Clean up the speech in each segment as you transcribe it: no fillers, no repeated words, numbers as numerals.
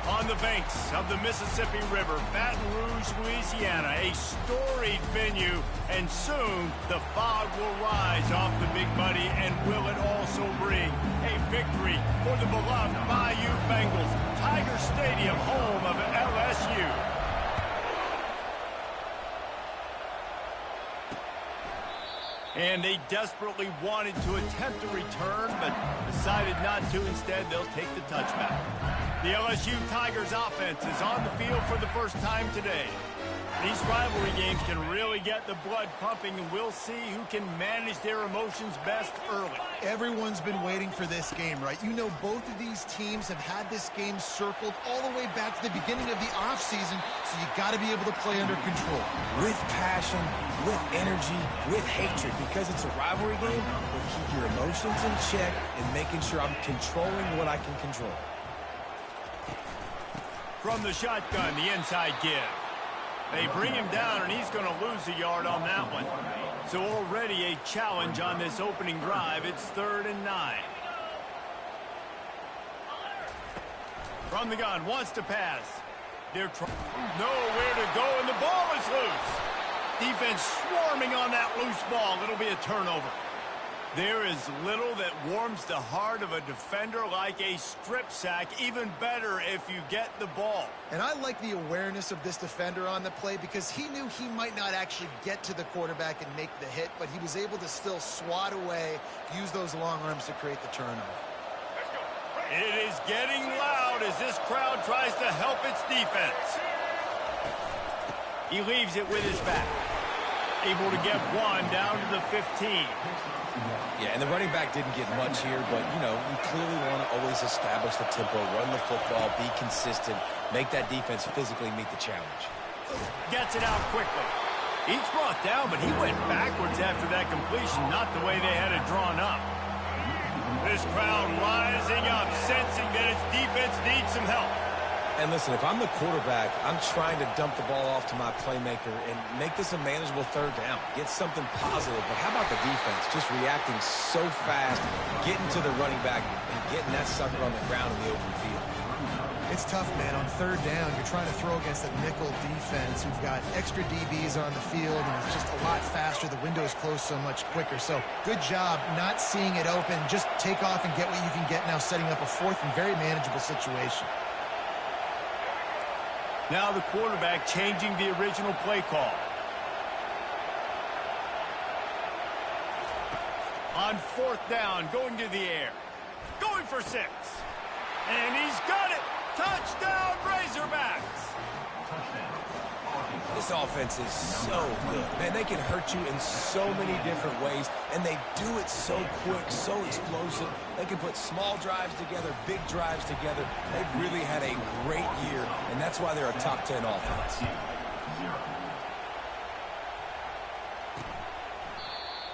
On the banks of the Mississippi River, Baton Rouge, Louisiana, a storied venue, and soon the fog will rise off the Big Muddy, and will it also bring a victory for the beloved Bayou Bengals, Tiger Stadium, home of LSU. And they desperately wanted to attempt a return, but decided not to. Instead, they'll take the touchback. The LSU Tigers offense is on the field for the first time today. These rivalry games can really get the blood pumping, and we'll see who can manage their emotions best early. Everyone's been waiting for this game, right? You know, both of these teams have had this game circled all the way back to the beginning of the offseason, so you got to be able to play under control. With passion, with energy, with hatred, because it's a rivalry game, we'll keep your emotions in check and making sure I'm controlling what I can control. From the shotgun, the inside give. They bring him down, and he's going to lose a yard on that one. So already a challenge on this opening drive. It's 3rd and 9. From the gun, wants to pass. They're nowhere to go, and the ball is loose. Defense swarming on that loose ball. It'll be a turnover. There is little that warms the heart of a defender like a strip sack. Even better if you get the ball. And I like the awareness of this defender on the play, because he knew he might not actually get to the quarterback and make the hit, but he was able to still swat away, use those long arms to create the turnover. It is getting loud as this crowd tries to help its defense. He leaves it with his back. Able to get one down to the 15. Yeah, and the running back didn't get much here, but, you know, you clearly want to always establish the tempo, run the football, be consistent, make that defense physically meet the challenge. Gets it out quickly. He's brought down, but he went backwards after that completion, not the way they had it drawn up. This crowd rising up, sensing that its defense needs some help. And listen, if I'm the quarterback, I'm trying to dump the ball off to my playmaker and make this a manageable 3rd down. Get something positive. But how about the defense? Just reacting so fast, getting to the running back, and getting that sucker on the ground in the open field. It's tough, man. On 3rd down, you're trying to throw against a nickel defense who've got extra DBs on the field, and it's just a lot faster. The window's closed so much quicker. So good job not seeing it open. Just take off and get what you can get now, setting up a 4th and very manageable situation. Now the quarterback changing the original play call. On 4th down, going to the air. Going for 6. And he's got it. Touchdown, Razorbacks. This offense is so good. Man, they can hurt you in so many different ways, and they do it so quick, so explosive. They can put small drives together, big drives together. They've really had a great year, and that's why they're a top 10 offense.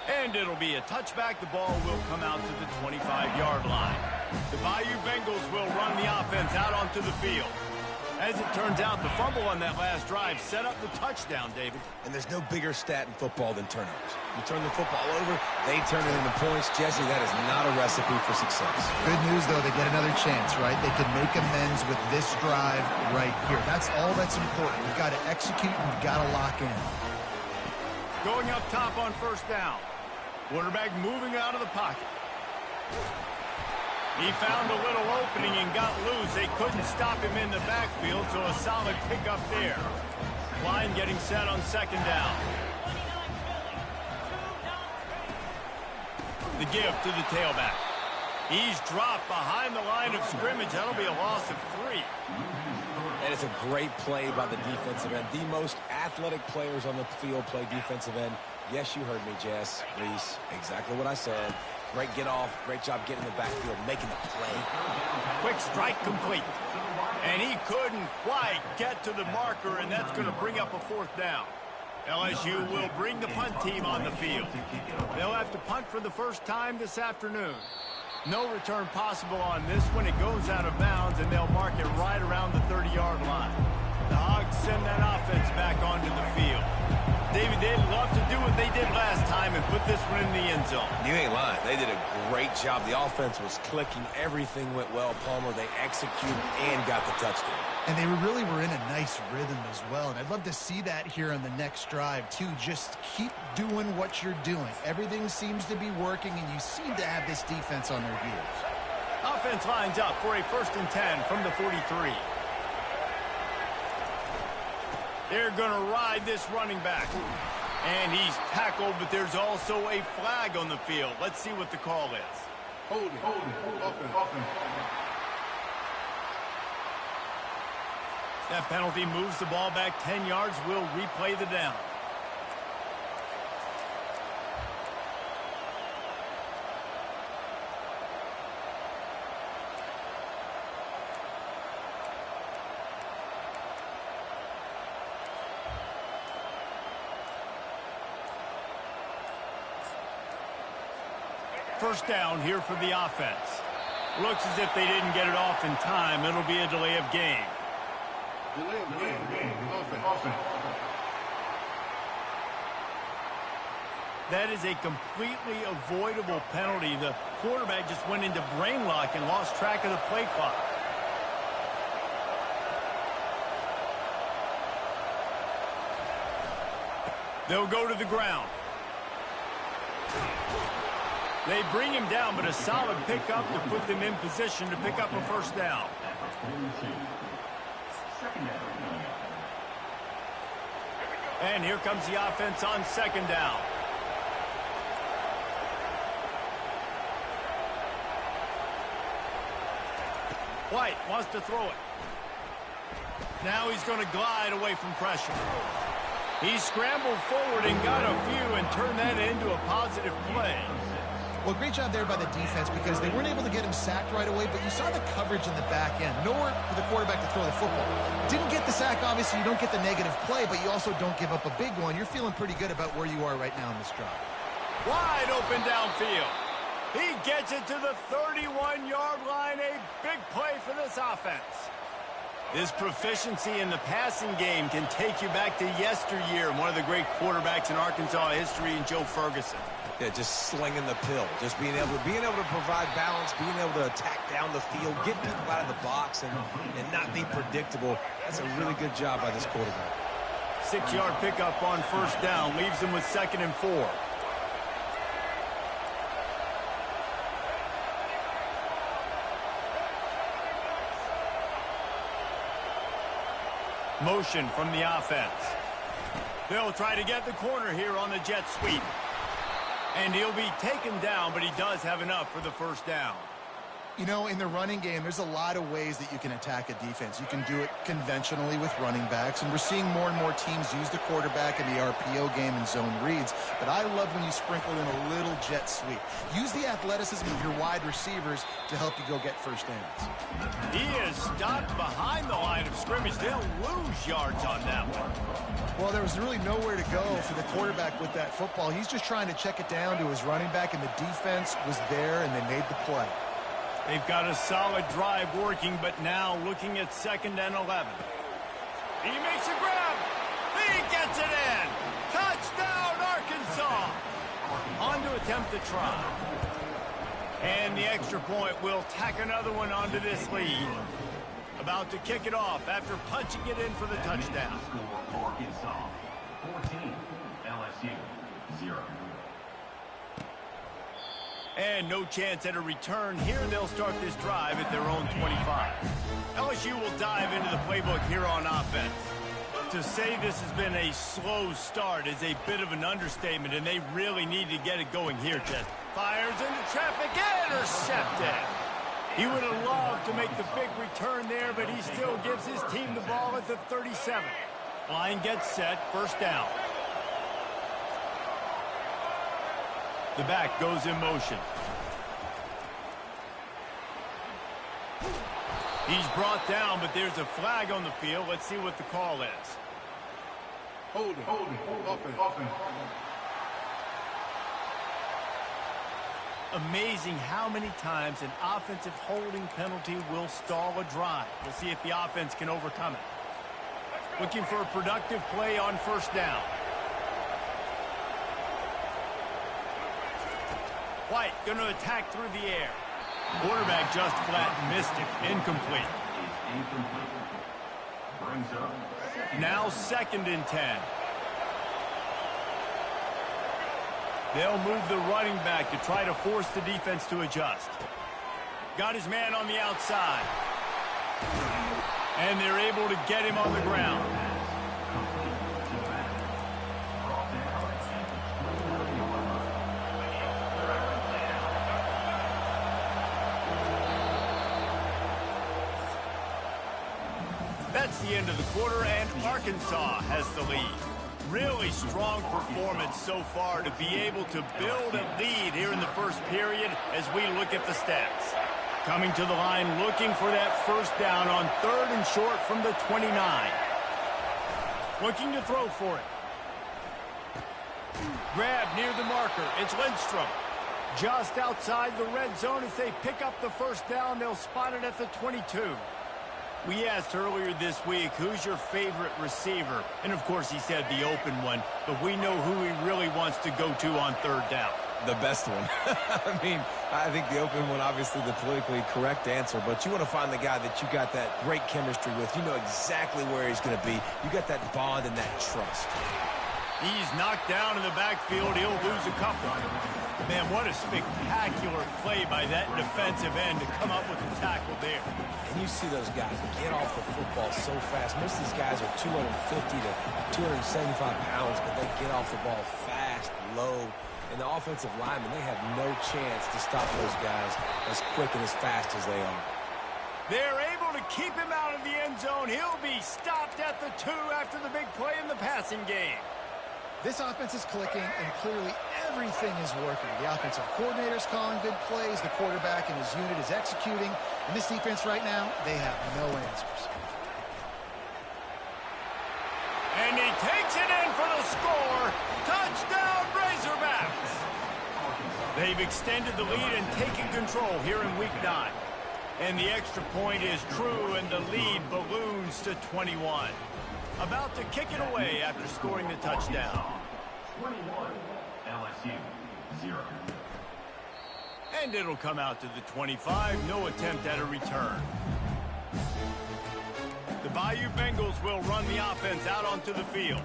And it'll be a touchback. The ball will come out to the 25-yard line. The Bayou Bengals will run the offense out onto the field. As it turns out, the fumble on that last drive set up the touchdown, David. And there's no bigger stat in football than turnovers. You turn the football over, they turn it into points. Jesse, that is not a recipe for success. Good news, though, they get another chance, right? They can make amends with this drive right here. That's all that's important. You've got to execute and you've got to lock in. Going up top on 1st down. Quarterback moving out of the pocket. He found a little opening and got loose. They couldn't stop him in the backfield, so a solid pickup there. Line getting set on 2nd down. The give to the tailback. He's dropped behind the line of scrimmage. That'll be a loss of 3. And it's a great play by the defensive end. The most athletic players on the field play defensive end. Yes, you heard me, Jess, Reese. Exactly what I said. Great get off. Great job getting in the backfield, making the play. Quick strike complete. And he couldn't quite get to the marker, and that's going to bring up a 4th down. LSU will bring the punt team on the field. They'll have to punt for the first time this afternoon. No return possible on this one. It goes out of bounds, and they'll mark it right around the 30-yard line. The Hogs send that offense back onto the field. David, they'd love to do what they did last time and put this one in the end zone. You ain't lying. They did a great job. The offense was clicking. Everything went well, Palmer. They executed and got the touchdown. And they really were in a nice rhythm as well. And I'd love to see that here on the next drive, too. Just keep doing what you're doing. Everything seems to be working, and you seem to have this defense on their heels. Offense lines up for a 1st and 10 from the 43. They're going to ride this running back. And he's tackled, but there's also a flag on the field. Let's see what the call is. Hold it. Offense. That penalty moves the ball back 10 yards. We'll replay the down. First down here for the offense. Looks as if they didn't get it off in time. It'll be a delay of game. Offense. That is a completely avoidable penalty. The quarterback just went into brain lock and lost track of the play clock. They'll go to the ground. They bring him down, but a solid pickup to put them in position to pick up a first down. And here comes the offense on 2nd down. White wants to throw it. Now he's going to glide away from pressure. He scrambled forward and got a few and turned that into a positive play. Well, great job there by the defense because they weren't able to get him sacked right away, but you saw the coverage in the back end. Nowhere for the quarterback to throw the football. Didn't get the sack, obviously. You don't get the negative play, but you also don't give up a big one. You're feeling pretty good about where you are right now in this drive. Wide open downfield. He gets it to the 31-yard line. A big play for this offense. This proficiency in the passing game can take you back to yesteryear. One of the great quarterbacks in Arkansas history, in Joe Ferguson. Yeah, just slinging the pill, just being able to provide balance, being able to attack down the field, get people out of the box, and not be predictable. That's a really good job by this quarterback. 6-yard pickup on 1st down leaves them with 2nd and 4. Motion from the offense. They'll try to get the corner here on the jet sweep. And he'll be taken down, but he does have enough for the first down. You know, in the running game, there's a lot of ways that you can attack a defense. You can do it conventionally with running backs, and we're seeing more and more teams use the quarterback in the RPO game and zone reads. But I love when you sprinkle in a little jet sweep. Use the athleticism of your wide receivers to help you go get first downs. He is stopped behind the line of scrimmage. They'll lose yards on that one. Well, there was really nowhere to go for the quarterback with that football. He's just trying to check it down to his running back, and the defense was there, and they made the play. They've got a solid drive working, but now looking at 2nd and 11. He makes a grab. He gets it in. Touchdown, Arkansas. On to attempt the try. And the extra point will tack another one onto this lead. About to kick it off after punching it in for the touchdown. Arkansas 14, LSU 0. And no chance at a return here. They'll start this drive at their own 25. LSU will dive into the playbook here on offense. To say this has been a slow start is a bit of an understatement, and they really need to get it going here, Jess. Fires into traffic, intercepted. He would have loved to make the big return there, but he still gives his team the ball at the 37. Line gets set, first down. The back goes in motion. He's brought down, but there's a flag on the field. Let's see what the call is. Hold it. Offense. Amazing how many times an offensive holding penalty will stall a drive. We'll see if the offense can overcome it. Looking for a productive play on first down. White going to attack through the air. Quarterback just flat missed it. Incomplete. Incomplete. Brings up. Now 2nd and 10. They'll move the running back to try to force the defense to adjust. Got his man on the outside. And they're able to get him on the ground. That's the end of the quarter, and Arkansas has the lead. Really strong performance so far to be able to build a lead here in the first period as we look at the stats. Coming to the line looking for that first down on 3rd and short from the 29. Looking to throw for it. Grab near the marker. It's Lindstrom. Just outside the red zone as they pick up the first down. They'll spot it at the 22. We asked earlier this week, who's your favorite receiver? And, of course, he said the open one, but we know who he really wants to go to on 3rd down. The best one. I mean, I think the open one, obviously the politically correct answer, but you want to find the guy that you got that great chemistry with. You know exactly where he's going to be. You got that bond and that trust. He's knocked down in the backfield. He'll lose a couple. Man, what a spectacular play by that defensive end to come up with the tackle there. And you see those guys get off the football so fast. Most of these guys are 250 to 275 pounds, but they get off the ball fast, low. And the offensive linemen, they have no chance to stop those guys as quick and as fast as they are. They're able to keep him out of the end zone. He'll be stopped at the 2 after the big play in the passing game. This offense is clicking, and clearly everything is working. The offensive coordinator's calling good plays. The quarterback and his unit is executing. And this defense right now, they have no answers. And he takes it in for the score. Touchdown, Razorbacks. They've extended the lead and taken control here in Week 9. And the extra point is true, and the lead balloons to 21. About to kick it away after scoring the touchdown. 21, LSU, 0. And it'll come out to the 25. No attempt at a return. The Bayou Bengals will run the offense out onto the field.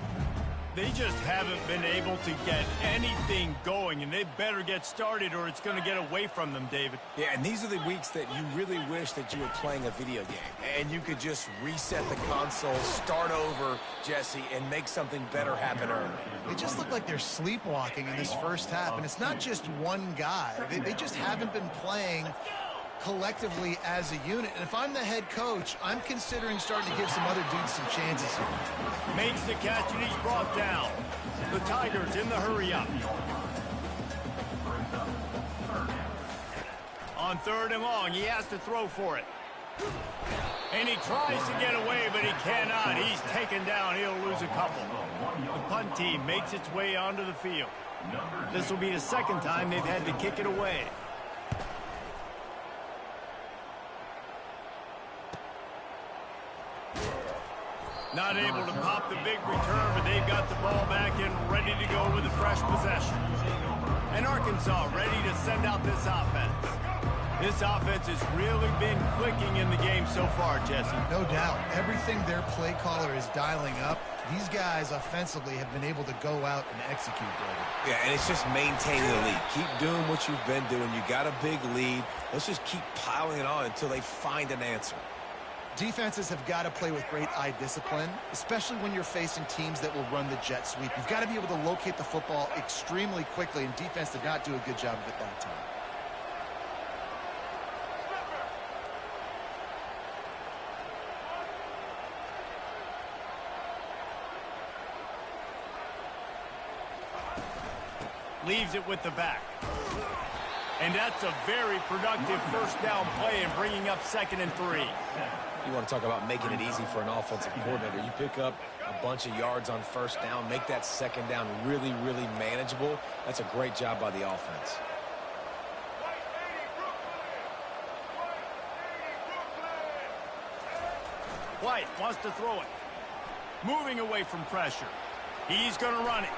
They just haven't been able to get anything going, and they better get started or it's going to get away from them, David. Yeah, and these are the weeks that you really wish that you were playing a video game and you could just reset the console, start over, Jesse, and make something better happen early. They just look like they're sleepwalking in this first half, and it's not just one guy. They just haven't been playing collectively as a unit. And if I'm the head coach, I'm considering starting to give some other dudes some chances here. Makes the catch, and he's brought down. The Tigers in the hurry-up. On 3rd and long, he has to throw for it. And he tries to get away, but he cannot. He's taken down. He'll lose a couple. The punt team makes its way onto the field. This will be the 2nd time they've had to kick it away. Not able to pop the big return, but they've got the ball back and ready to go with a fresh possession. And Arkansas ready to send out this offense. This offense has really been clicking in the game so far, Jesse. No doubt. Everything their play caller is dialing up, these guys offensively have been able to go out and execute, David. Yeah, and it's just maintaining the lead. Keep doing what you've been doing. You got a big lead. Let's just keep piling it on until they find an answer. Defenses have got to play with great eye discipline, especially when you're facing teams that will run the jet sweep. You've got to be able to locate the football extremely quickly, and defense did not do a good job of it that time. Leaves it with the back. And that's a very productive first down play and bringing up 2nd and 3. You want to talk about making it easy for an offensive coordinator. You pick up a bunch of yards on first down, make that 2nd down really, really manageable. That's a great job by the offense. White wants to throw it. Moving away from pressure. He's going to run it.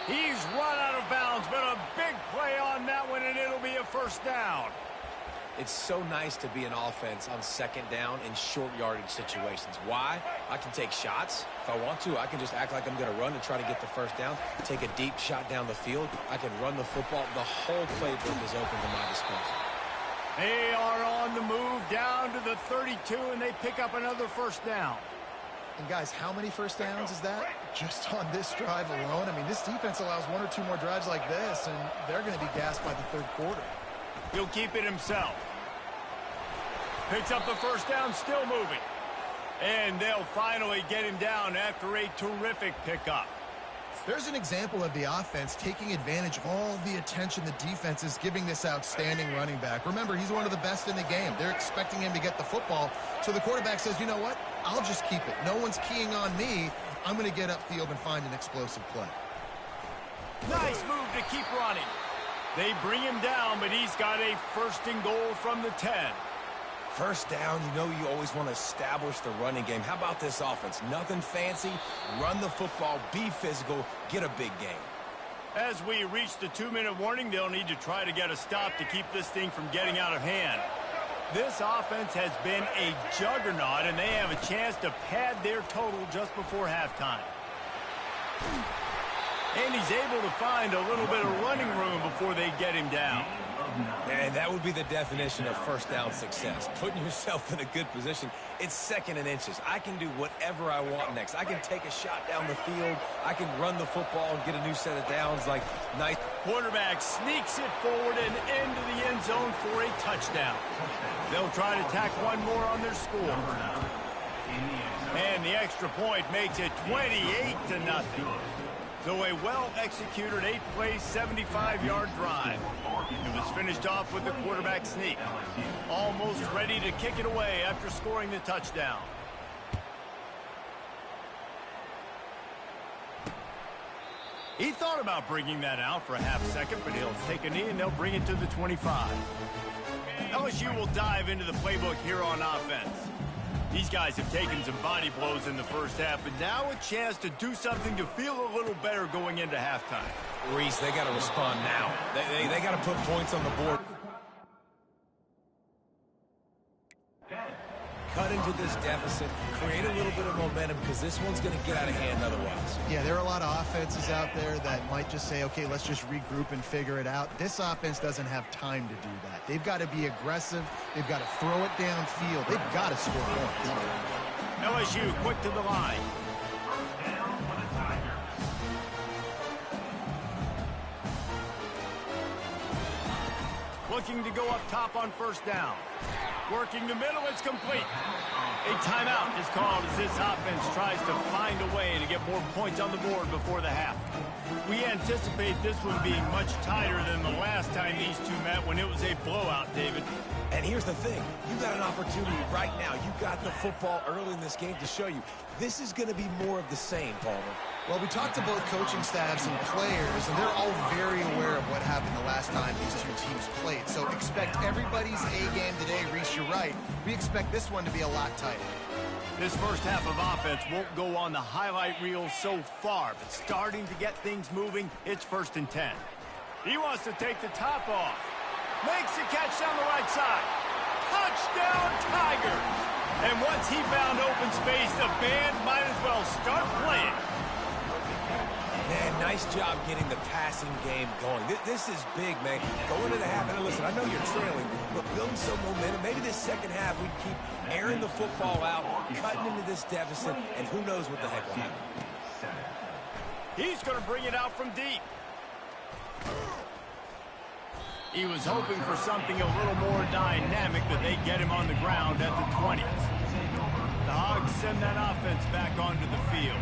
He's run out of bounds, but a big play on that one, and it'll be a first down. It's so nice to be an offense on second down in short yardage situations. Why? I can take shots. If I want to, I can just act like I'm going to run and try to get the first down, take a deep shot down the field. I can run the football. The whole playbook is open to my disposal. They are on the move down to the 32, and they pick up another first down. And guys, how many first downs is that? Just on this drive alone? I mean, this defense allows 1 or 2 more drives like this, and they're going to be gassed by the third quarter. He'll keep it himself. Picks up the first down, still moving. And they'll finally get him down after a terrific pickup. There's an example of the offense taking advantage of all the attention the defense is giving this outstanding running back. Remember, he's one of the best in the game. They're expecting him to get the football. So the quarterback says, you know what? I'll just keep it. No one's keying on me. I'm going to get upfield and find an explosive play. Nice move to keep running. They bring him down, but he's got a first and goal from the 10. First down, you know you always want to establish the running game. How about this offense? Nothing fancy. Run the football, be physical, get a big game. As we reach the 2-minute warning, they'll need to try to get a stop to keep this thing from getting out of hand. This offense has been a juggernaut, and they have a chance to pad their total just before halftime. And he's able to find a little bit of running room before they get him down. And that would be the definition of first down success. Putting yourself in a good position. It's second and inches. I can do whatever I want next. I can take a shot down the field. I can run the football and get a new set of downs. Like nice. Quarterback sneaks it forward and into the end zone for a touchdown. They'll try to tack one more on their score. And the extra point makes it 28-0. So a well-executed 8-play, 75-yard drive. It was finished off with the quarterback sneak. Almost ready to kick it away after scoring the touchdown. He thought about bringing that out for a half second, but he'll take a knee and they'll bring it to the 25. LSU will dive into the playbook here on offense. These guys have taken some body blows in the first half, but now a chance to do something to feel a little better going into halftime. Reese, they got to respond now. They got to put points on the board. Cut into this deficit, create a little bit of momentum, because this one's going to get out of hand otherwise. Yeah, there are a lot of offenses out there that might just say, okay, let's just regroup and figure it out. This offense doesn't have time to do that. They've got to be aggressive. They've got to throw it downfield. They've got to score points. LSU quick to the line. Looking to go up top on first down. Working the middle, it's complete. A timeout is called as this offense tries to find a way to get more points on the board before the half. We anticipate this one being much tighter than the last time these two met when it was a blowout, David. And here's the thing. You got an opportunity right now. You got the football early in this game to show you. This is going to be more of the same, Palmer. Well, we talked to both coaching staffs and players, and they're all very aware of what happened the last time these two teams played. So expect everybody's A-game today. Reese, you're right. We expect this one to be a lot tighter. This first half of offense won't go on the highlight reel so far, but starting to get things moving, it's 1st and 10. He wants to take the top off. Makes the catch down the right side. Touchdown, Tigers! And once he found open space, the band might as well start playing. Man, nice job getting the passing game going. This is big, man. Going into the half, and listen, I know you're trailing, but building some momentum. Maybe this second half we keep airing the football out, cutting into this deficit, and who knows what the heck will happen. He's going to bring it out from deep. He was hoping for something a little more dynamic, but they get him on the ground at the 20s. The Hogs send that offense back onto the field.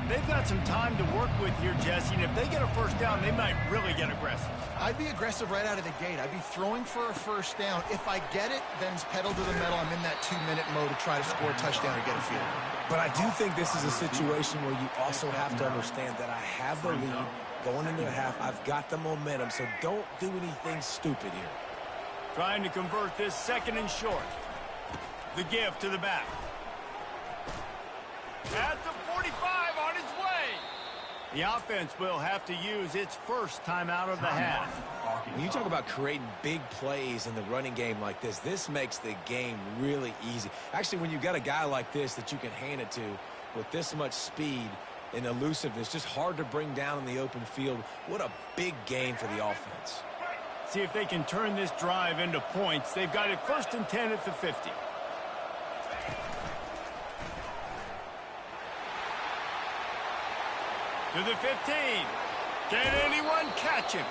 They've got some time to work with here, Jesse, and if they get a first down, they might really get aggressive. I'd be aggressive right out of the gate. I'd be throwing for a first down. If I get it, then it's pedal to the metal. I'm in that 2-minute mode to try to score a touchdown or get a field. But I do think this is a situation where you also have to understand that I have the lead going into the half. I've got the momentum, so don't do anything stupid here. Trying to convert this 2nd and short. The give to the back. At the 45 on his way. The offense will have to use its first timeout of the half. When you talk about creating big plays in the running game like this, this makes the game really easy. Actually, when you've got a guy like this that you can hand it to with this much speed and elusiveness, just hard to bring down in the open field, what a big gain for the offense. See if they can turn this drive into points. They've got it 1st and 10 at the 50. To the 15. Can anyone catch him?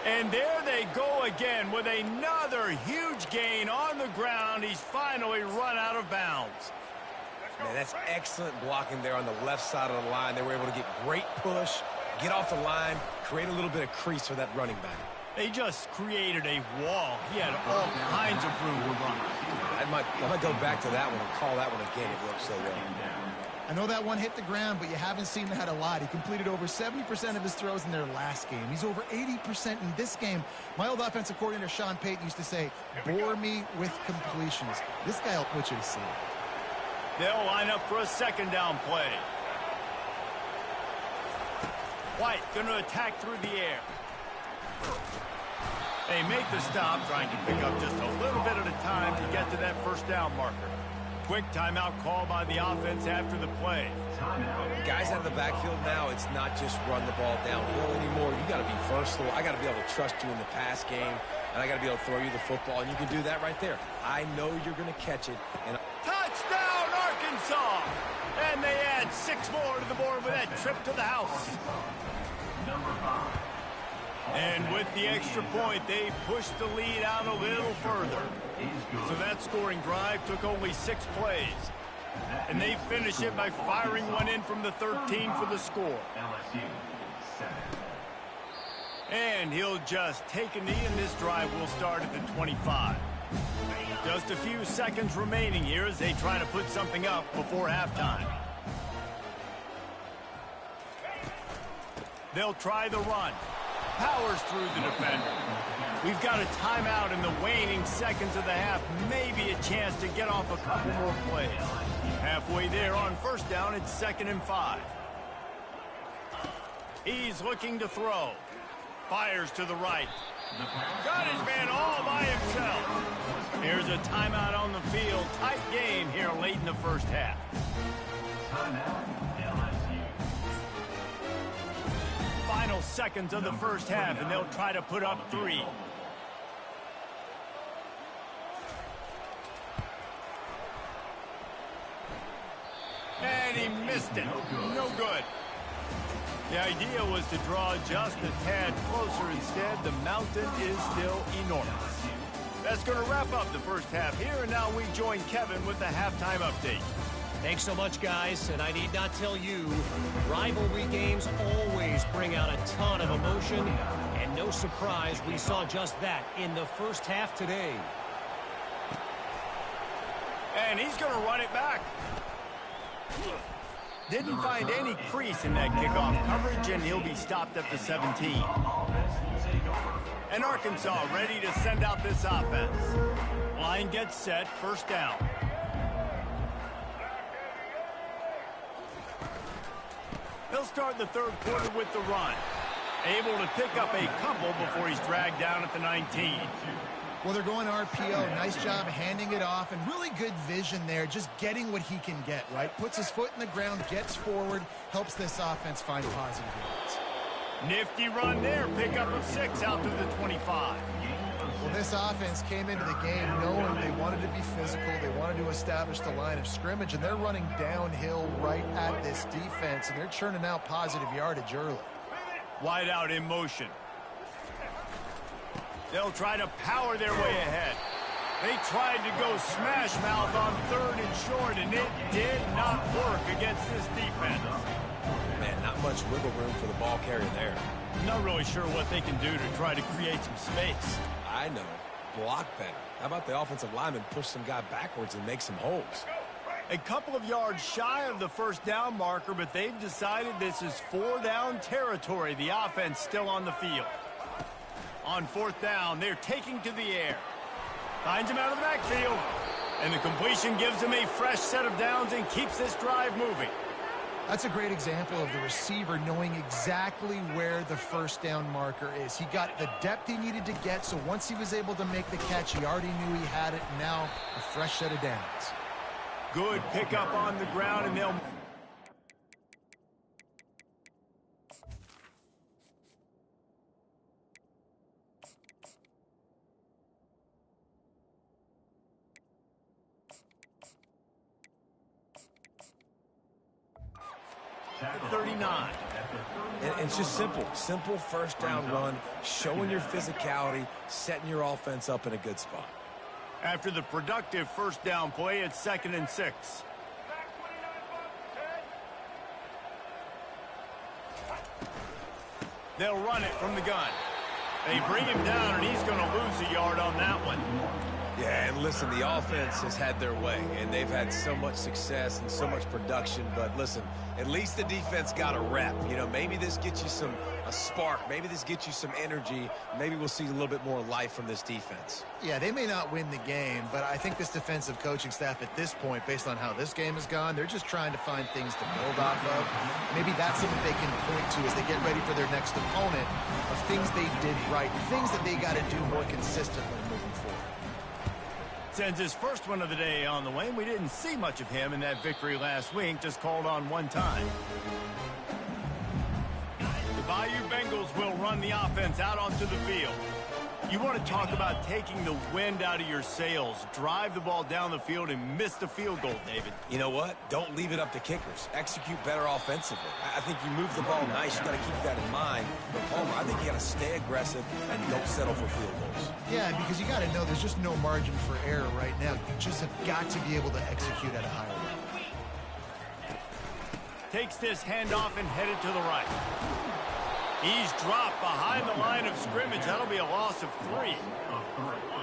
And there they go again with another huge gain on the ground. He's finally run out of bounds. Man, that's excellent blocking there on the left side of the line. They were able to get great push, get off the line, create a little bit of crease for that running back. They just created a wall. He had all kinds of room to run. I might go back to that one and call that one again. It worked so well. I know that one hit the ground, but you haven't seen that a lot. He completed over 70% of his throws in their last game. He's over 80% in this game. My old offensive coordinator, Sean Payton, used to say, bore me with completions. This guy will put you to sleep. They'll line up for a 2nd down play. White going to attack through the air. They make the stop, trying to pick up just a little bit at a time to get to that 1st down marker. Quick timeout call by the offense after the play. Guys out of the backfield now, it's not just run the ball downhill anymore. You got to be versatile. I got to be able to trust you in the pass game, and I got to be able to throw you the football, and you can do that right there. I know you're going to catch it. And Touchdown, Arkansas! And they add 6 more to the board with that trip to the house. Number 5. And with the extra point, they pushed the lead out a little further. So that scoring drive took only 6 plays. And they finish it by firing one in from the 13 for the score. LSU 7. And he'll just take a knee, and this drive will start at the 25. Just a few seconds remaining here as they try to put something up before halftime. They'll try the run. Powers through the defender. We've got a timeout in the waning seconds of the half. Maybe a chance to get off a couple more plays. Halfway there on 1st down, it's 2nd and 5. He's looking to throw. Fires to the right. Got his man all by himself. Here's a timeout on the field. Tight game here late in the 1st half. Timeout, LSU. Final seconds of the 1st half, and they'll try to put up 3. And he missed it. No good. The idea was to draw just a tad closer. Instead, the mountain is still enormous. That's going to wrap up the 1st half here, and now we join Kevin with the halftime update. Thanks so much, guys, and I need not tell you, rivalry games always bring out a ton of emotion, and no surprise, we saw just that in the 1st half today. And he's going to run it back. Didn't find any crease in that kickoff coverage, and he'll be stopped at the 17. And Arkansas ready to send out this offense. Line gets set, 1st down. They'll start the 3rd quarter with the run. Able to pick up a couple before he's dragged down at the 19. Well, they're going RPO. Nice job handing it off, and really good vision there, just getting what he can get, right? Puts his foot in the ground, gets forward, helps this offense find positive yards. Nifty run there. Pickup of 6 out to the 25. Well, this offense came into the game knowing they wanted to be physical. They wanted to establish the line of scrimmage, and they're running downhill right at this defense, and they're churning out positive yardage early. Wide out in motion. They'll try to power their way ahead. They tried to go smash mouth on 3rd and short, and it did not work against this defense. Man, not much wiggle room for the ball carrier there. Not really sure what they can do to try to create some space. I know. Block better. How about the offensive lineman push some guy backwards and make some holes? A couple of yards shy of the 1st down marker, but they've decided this is 4-down territory. The offense still on the field. On 4th down, they're taking to the air. Finds him out of the backfield. And the completion gives him a fresh set of downs and keeps this drive moving. That's a great example of the receiver knowing exactly where the first down marker is. He got the depth he needed to get, so once he was able to make the catch, he already knew he had it, and now a fresh set of downs. Good pickup on the ground, and they'll... At 39. And it's just simple first down run, showing your physicality, setting your offense up in a good spot. After the productive first down play, it's 2nd and 6. They'll run it from the gun. They bring him down, and he's going to lose a yard on that one. Yeah, and listen, the offense has had their way, and they've had so much success and so much production. But listen, at least the defense got a rep. You know, maybe this gets you a spark. Maybe this gets you some energy. Maybe we'll see a little bit more life from this defense. Yeah, they may not win the game, but I think this defensive coaching staff at this point, based on how this game has gone, they're just trying to find things to build off of. Maybe that's something they can point to as they get ready for their next opponent, of things they did right, things that they got to do more consistently moving forward. Sends his first one of the day on the way. We didn't see much of him in that victory last week, just called on one time. The Bayou Bengals will run the offense out onto the field. You want to talk about taking the wind out of your sails. Drive the ball down the field and miss the field goal, David. You know what? Don't leave it up to kickers. Execute better offensively. I think you move the ball nice. You got to keep that in mind. But Palmer, I think you got to stay aggressive and don't settle for field goals. Yeah, because you got to know there's just no margin for error right now. You just have got to be able to execute at a higher level. Takes this handoff and headed to the right. He's dropped behind the line of scrimmage. That'll be a loss of 3.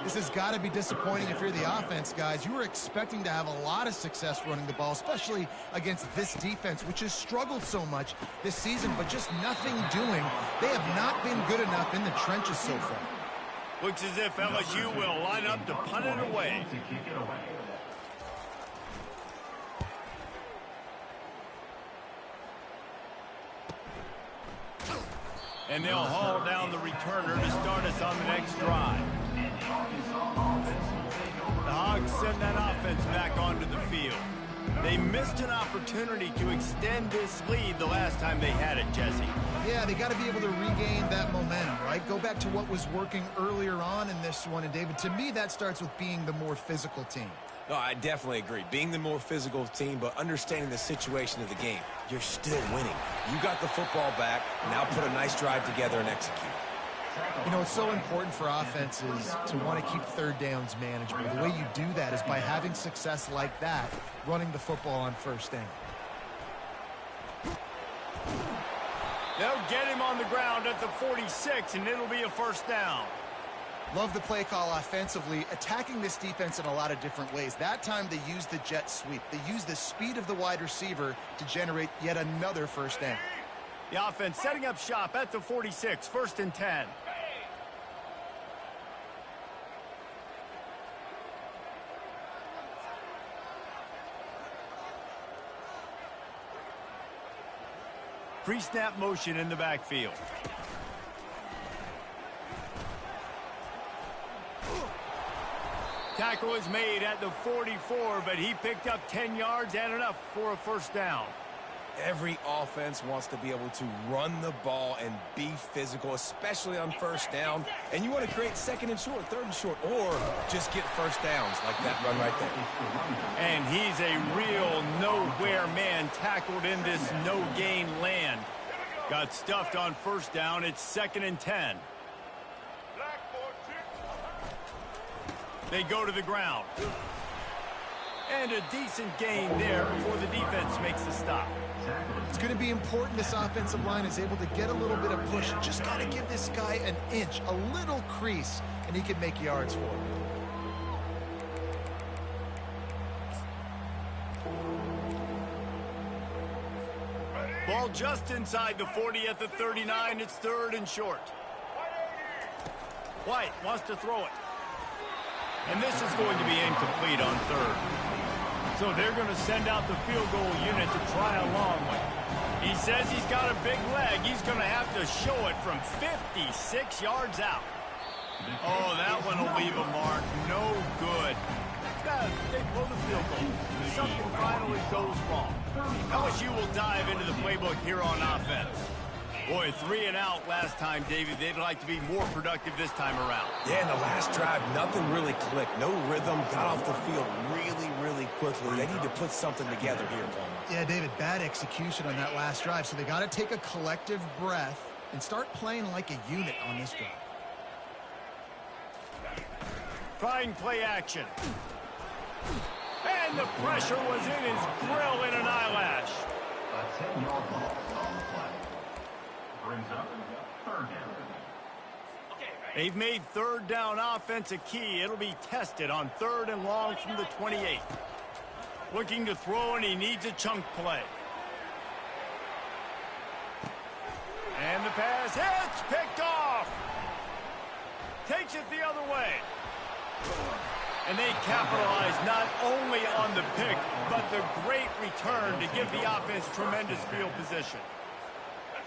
This has got to be disappointing if you're the offense, guys. You were expecting to have a lot of success running the ball, especially against this defense, which has struggled so much this season, but just nothing doing. They have not been good enough in the trenches so far. Looks as if LSU will line up to punt it away. And they'll haul down the returner to start us on the next drive. The Hogs send that offense back onto the field. They missed an opportunity to extend this lead the last time they had it, Jesse. Yeah, they got to be able to regain that momentum, right? Go back to what was working earlier on in this one. And, David, to me, that starts with being the more physical team. No, I definitely agree. Being the more physical team, but understanding the situation of the game. You're still winning. You got the football back. Now put a nice drive together and execute. You know, it's so important for offenses to want to keep third downs manageable. The way you do that is by having success like that, running the football on first down. They'll get him on the ground at the 46, and it'll be a first down. Love the play call offensively, attacking this defense in a lot of different ways. That time they used the jet sweep. They used the speed of the wide receiver to generate yet another first down. The offense setting up shop at the 46, 1st and 10. Pre-snap motion in the backfield. Tackle is made at the 44, but he picked up 10 yards and enough for a first down. Every offense wants to be able to run the ball and be physical, especially on first down. And you want to create 2nd and short, 3rd and short, or just get first downs like that run right there. And he's a real nowhere man, tackled in this no-gain land. Got stuffed on first down. It's 2nd and 10. They go to the ground. And a decent gain there before the defense makes the stop. It's going to be important this offensive line is able to get a little bit of push. Just got to give this guy an inch, a little crease, and he can make yards for it. Ball just inside the 40 at the 39. It's 3rd and short. White wants to throw it. And this is going to be incomplete on 3rd. So they're going to send out the field goal unit to try a long one. He says he's got a big leg. He's going to have to show it from 56 yards out. Oh, that one will leave a mark. No good. They blow the field goal. Something finally goes wrong. LSU will dive into the playbook here on offense. Boy, 3 and out last time, David. They'd like to be more productive this time around. Yeah, in the last drive, nothing really clicked. No rhythm, got off the field really quickly. They need to put something together here, Paul. Yeah, David, bad execution on that last drive. So they got to take a collective breath and start playing like a unit on this drive. Trying play action. And the pressure was in his grill in an eyelash. A 10-yard loss on the play. Brings up third down. They've made third down offense a key. It'll be tested on 3rd and long from the 28. Looking to throw, and he needs a chunk play. And the pass hits, picked off. Takes it the other way. And they capitalize not only on the pick, but the great return to give the offense tremendous field position.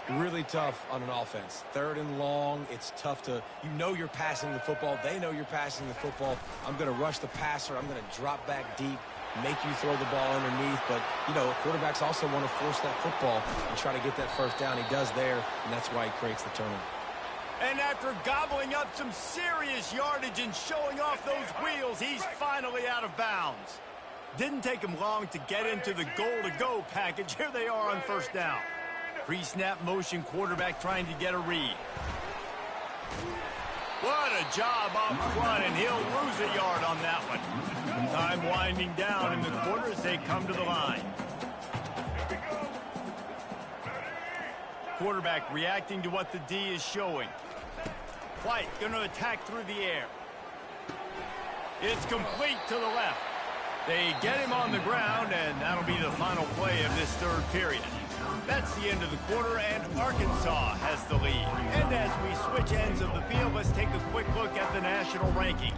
Really tough on an offense. 3rd and long, it's tough to, you know you're passing the football. They know you're passing the football. I'm going to rush the passer. I'm going to drop back deep, make you throw the ball underneath. But, you know, quarterbacks also want to force that football and try to get that first down. He does there, and that's why he creates the turnover. And after gobbling up some serious yardage and showing off those wheels, he's finally out of bounds. Didn't take him long to get into the goal-to-go package. Here they are on first down. Pre-snap motion, quarterback trying to get a read. What a job up front, and he'll lose a yard on that one. Time winding down in the quarter as they come to the line. Quarterback reacting to what the D is showing. White going to attack through the air. It's complete to the left. They get him on the ground, and that'll be the final play of this 3rd period. That's the end of the quarter, and Arkansas has the lead. And as we switch ends of the field, let's take a quick look at the national rankings.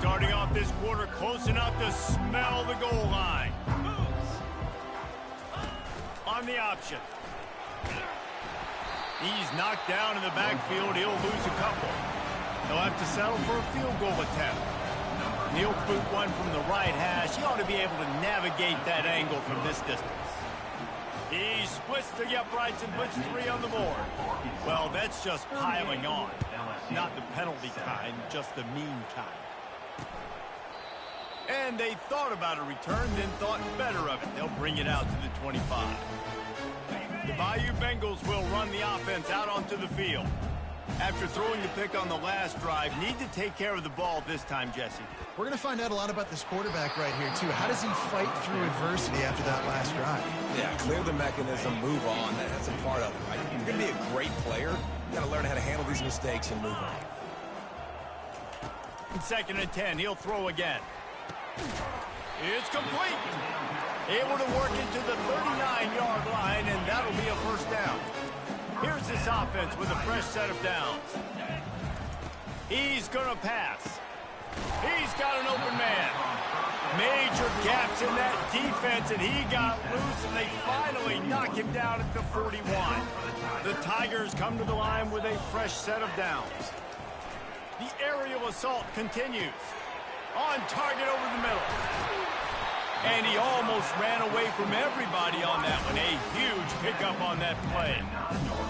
Starting off this quarter close enough to smell the goal line. On the option. He's knocked down in the backfield. He'll lose a couple. He'll have to settle for a field goal attempt. He'll boot one from the right hash. He ought to be able to navigate that angle from this distance. He splits the uprights and puts 3 on the board. Well, that's just piling on. Not the penalty kind, just the mean kind. And they thought about a return, then thought better of it. They'll bring it out to the 25. The Bayou Bengals will run the offense out onto the field. After throwing the pick on the last drive, need to take care of the ball this time, Jesse. We're going to find out a lot about this quarterback right here, too. How does he fight through adversity after that last drive? Yeah, clear the mechanism, move on. That's a part of it, right? You're going to be a great player. You got to learn how to handle these mistakes and move on. 2nd and 10, he'll throw again. It's complete. Able to work into the 39-yard line, and that'll be a first down. Here's this offense with a fresh set of downs. He's going to pass. He's got an open man. Major gaps in that defense, and he got loose, and they finally knock him down at the 41. The Tigers come to the line with a fresh set of downs. The aerial assault continues. On target over the middle. And he almost ran away from everybody on that one. A huge pickup on that play.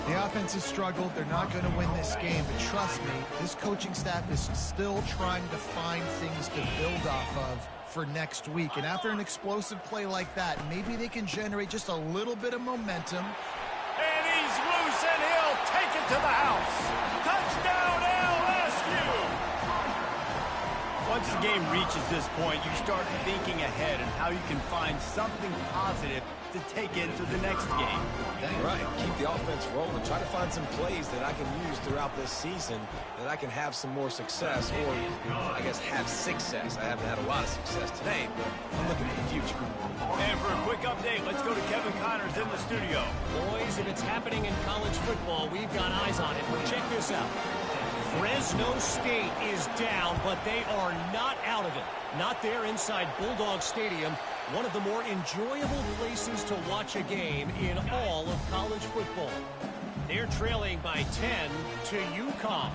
The offense has struggled. They're not going to win this game, but trust me, this coaching staff is still trying to find things to build off of for next week. And after an explosive play like that, maybe they can generate just a little bit of momentum. And he's loose, and he'll take it to the house. Touchdown, LSU! Once the game reaches this point, you start thinking ahead and how you can find something positive to take into the next game. Dang right. Keep the offense rolling. Try to find some plays that I can use throughout this season that I can have some more success, or I guess have success. I haven't had a lot of success today, but I'm looking for the future. And for a quick update, let's go to Kevin Connors in the studio. Boys, if it's happening in college football, we've got eyes on it. But check this out. Fresno State is down, but they are not out of it. Not there inside Bulldog Stadium, one of the more enjoyable places to watch a game in all of college football. They're trailing by 10 to UConn.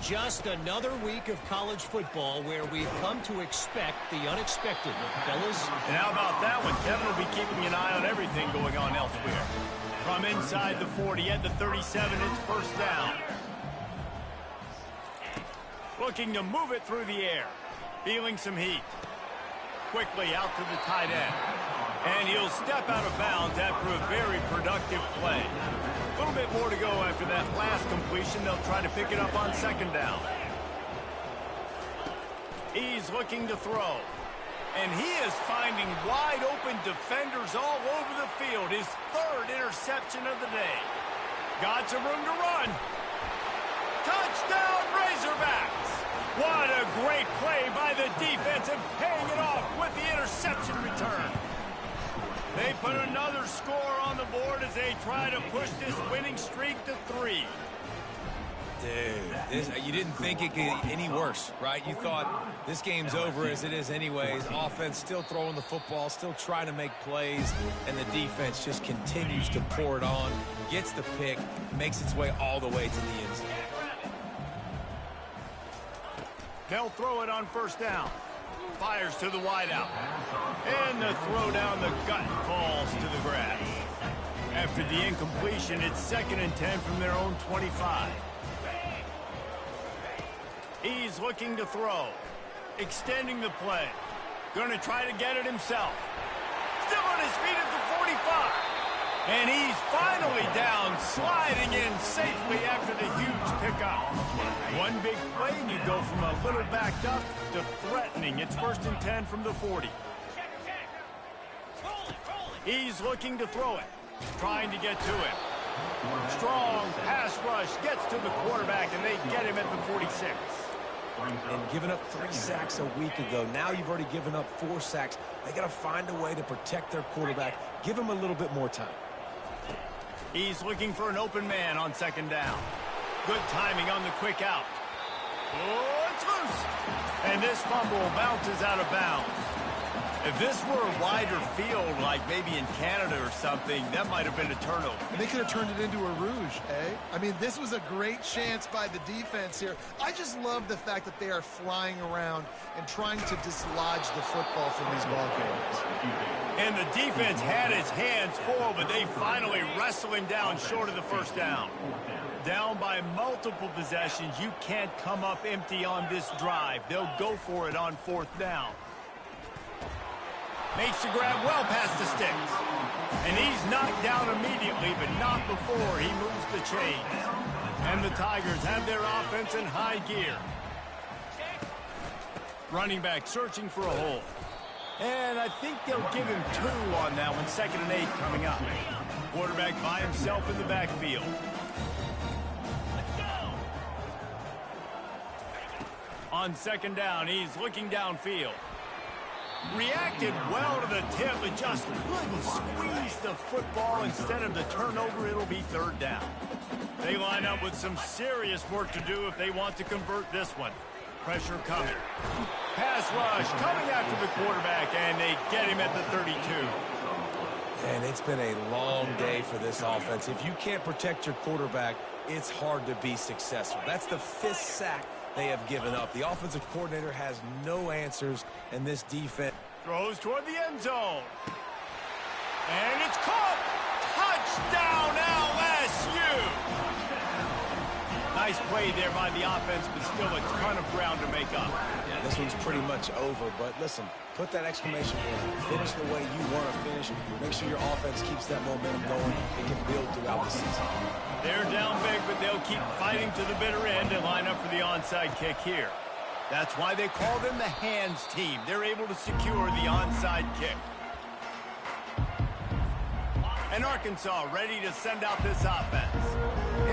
Just another week of college football where we've come to expect the unexpected, fellas. And how about that one? Kevin will be keeping an eye on everything going on elsewhere. From inside the 40 at the 37, it's first down. Looking to move it through the air. Feeling some heat. Quickly out to the tight end. And he'll step out of bounds after a very productive play. A little bit more to go after that last completion. They'll try to pick it up on second down. He's looking to throw. And he is finding wide open defenders all over the field. His third interception of the day. Got some room to run. Touchdown Razorbacks! What a great play by the defense and paying it off with the interception return. They put another score on the board as they try to push this winning streak to 3. Dude, you didn't think it could get any worse, right? You thought this game's over as it is anyways. Offense still throwing the football, still trying to make plays, and the defense just continues to pour it on, gets the pick, makes its way all the way to the end zone. They'll throw it on first down. Fires to the wideout. And the throw down the gut falls to the grass. After the incompletion, it's 2nd and 10 from their own 25. He's looking to throw. Extending the play. Going to try to get it himself. Still on his feet at the 45. And he's finally down, sliding in safely after the huge pickup. One big play, and you go from a little backed up to threatening. It's 1st and 10 from the 40. He's looking to throw it, trying to get to it. Strong pass rush gets to the quarterback, and they get him at the 46. And giving up 3 sacks a week ago. Now you've already given up 4 sacks. They got to find a way to protect their quarterback. Give him a little bit more time. He's looking for an open man on second down. Good timing on the quick out. Oh, it's loose. And this fumble bounces out of bounds. If this were a wider field, like maybe in Canada or something, that might have been a turnover. And they could have turned it into a rouge, eh? I mean, this was a great chance by the defense here. I just love the fact that they are flying around and trying to dislodge the football from these ball games. And the defense had its hands full, but they finally wrestle him down short of the first down. Down by multiple possessions, you can't come up empty on this drive. They'll go for it on 4th down. Makes the grab well past the sticks. And he's knocked down immediately, but not before he moves the chains. And the Tigers have their offense in high gear. Running back searching for a hole. And I think they'll give him 2 on that one. 2nd and 8 coming up. Quarterback by himself in the backfield. On second down, he's looking downfield. Reacted well to the tip, but just couldn't squeeze the football. Instead of the turnover, it'll be 3rd down. They line up with some serious work to do if they want to convert this one. Pressure coming. Pass rush coming after the quarterback, and they get him at the 32. And it's been a long day for this offense. If you can't protect your quarterback, it's hard to be successful. That's the 5th sack they have given up. The offensive coordinator has no answers, and this defense throws toward the end zone. And it's caught. Touchdown LSU. Nice play there by the offense, but still a ton of ground to make up. Yeah, this one's pretty much over, but listen, put that exclamation point. Finish the way you want to finish. Make sure your offense keeps that momentum going. It can build throughout the season. They're down big, but they'll keep fighting to the bitter end and line up for the onside kick here. That's why they call them the hands team. They're able to secure the onside kick. And Arkansas ready to send out this offense.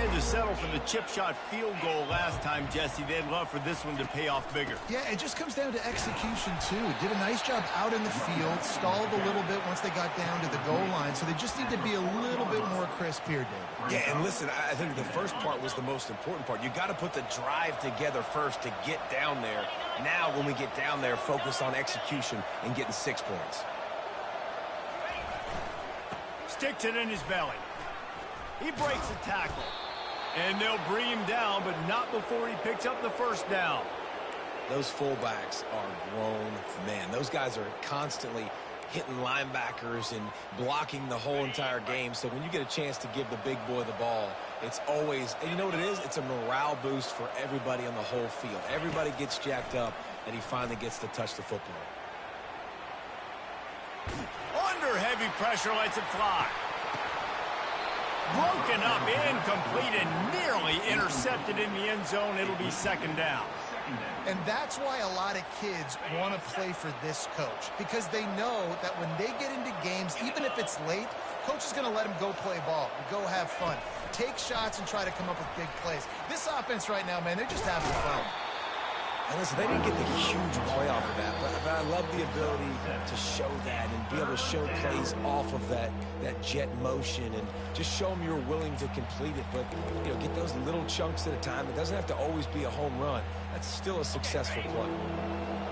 had to settle for the chip shot field goal last time, Jesse. They'd love for this one to pay off bigger. Yeah, it just comes down to execution, too. Did a nice job out in the field, stalled a little bit once they got down to the goal line, so they just need to be a little bit more crisp here, David. Yeah, and listen, I think the first part was the most important part. You got to put the drive together first to get down there. Now, when we get down there, focus on execution and getting 6 points. Sticks it in his belly. He breaks a tackle. And they'll bring him down, but not before he picks up the first down. Those fullbacks are grown men. Those guys are constantly hitting linebackers and blocking the whole entire game. So when you get a chance to give the big boy the ball, it's always, and you know what it is? It's a morale boost for everybody on the whole field. Everybody gets jacked up, and he finally gets to touch the football. Under heavy pressure, lets it fly. Broken up, incomplete, and nearly intercepted in the end zone. It'll be second down. And that's why a lot of kids want to play for this coach, because they know that when they get into games, even if it's late, coach is going to let them go play ball, go have fun, take shots and try to come up with big plays. This offense right now, man, they're just having fun. And listen, they didn't get the huge play off of that, but I love the ability to show that and be able to show plays off of that jet motion and just show them you're willing to complete it. But, you know, get those little chunks at a time. It doesn't have to always be a home run. That's still a successful play.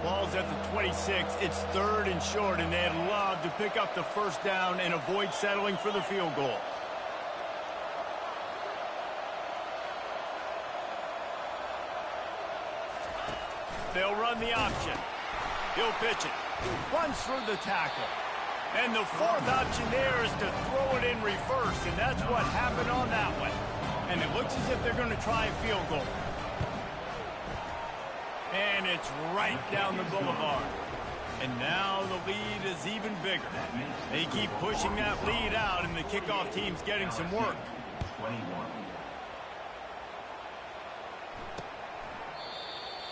Ball's at the 26. It's third and short, and they'd love to pick up the first down and avoid settling for the field goal. They'll run the option. He'll pitch it. Runs through the tackle. And the fourth option there is to throw it in reverse, and that's what happened on that one. And it looks as if they're going to try a field goal. And it's right down the boulevard. And now the lead is even bigger. They keep pushing that lead out, and the kickoff team's getting some work. 21.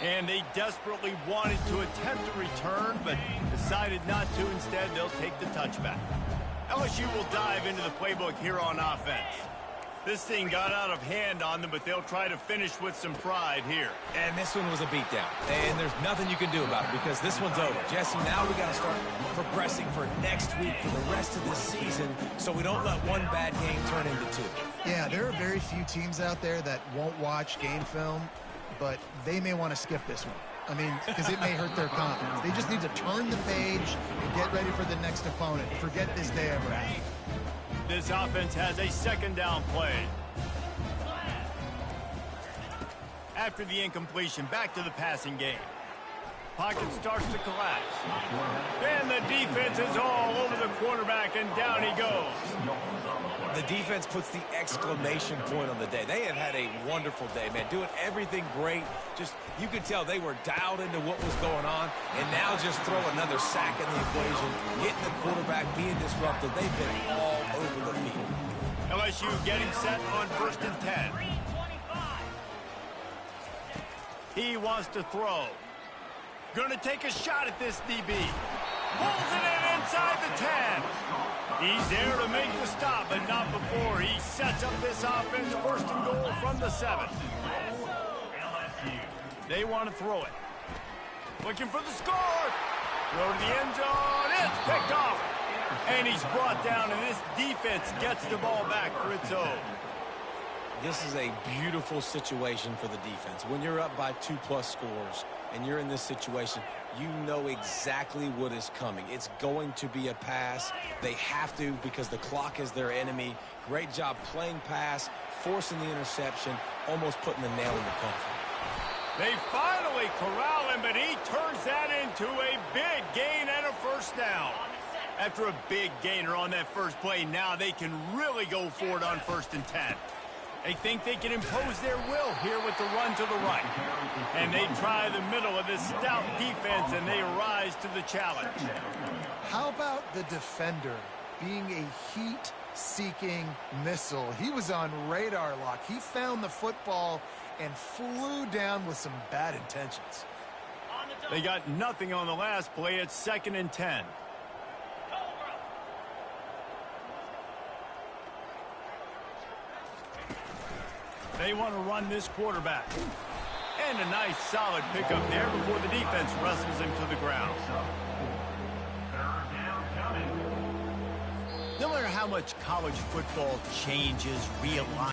And they desperately wanted to attempt a return, but decided not to. Instead, they'll take the touchback. LSU will dive into the playbook here on offense. This thing got out of hand on them, but they'll try to finish with some pride here. And this one was a beatdown. And there's nothing you can do about it because this one's over. Jesse, now we got to start progressing for next week for the rest of the season so we don't let one bad game turn into two. Yeah, there are very few teams out there that won't watch game film, but they may want to skip this one. I mean, because it may hurt their confidence. They just need to turn the page and get ready for the next opponent. Forget this day ever happened. This offense has a second down play. After the incompletion, back to the passing game. Pocket starts to collapse. And the defense is all over the quarterback, and down he goes. The defense puts the exclamation point on the day. They have had a wonderful day, man. Doing everything great. Just, you could tell they were dialed into what was going on. And now just throw another sack in the equation. Hitting the quarterback, being disruptive. They've been all over the field. LSU getting set on 1st and 10. He wants to throw. Going to take a shot at this DB. Pulls it in inside the 10. He's there to make the stop, but not before. He sets up this offense 1st and goal from the 7. They want to throw it. Looking for the score. Throw to the end zone. It's picked off. And he's brought down, and this defense gets the ball back for its own. This is a beautiful situation for the defense. When you're up by 2+ scores and you're in this situation, you know exactly what is coming. It's going to be a pass. They have to because the clock is their enemy. Great job playing pass, forcing the interception, almost putting the nail in the coffin. They finally corral him, but he turns that into a big gain and a first down. After a big gainer on that first play, now they can really go for it on 1st and 10. They think they can impose their will here with the run to the right. And they try the middle of this stout defense, and they rise to the challenge. How about the defender being a heat-seeking missile? He was on radar lock. He found the football and flew down with some bad intentions. They got nothing on the last play. It's 2nd and 10. They want to run this quarterback. And a nice solid pickup there before the defense wrestles him to the ground. Third down coming. No matter how much college football changes, realigns,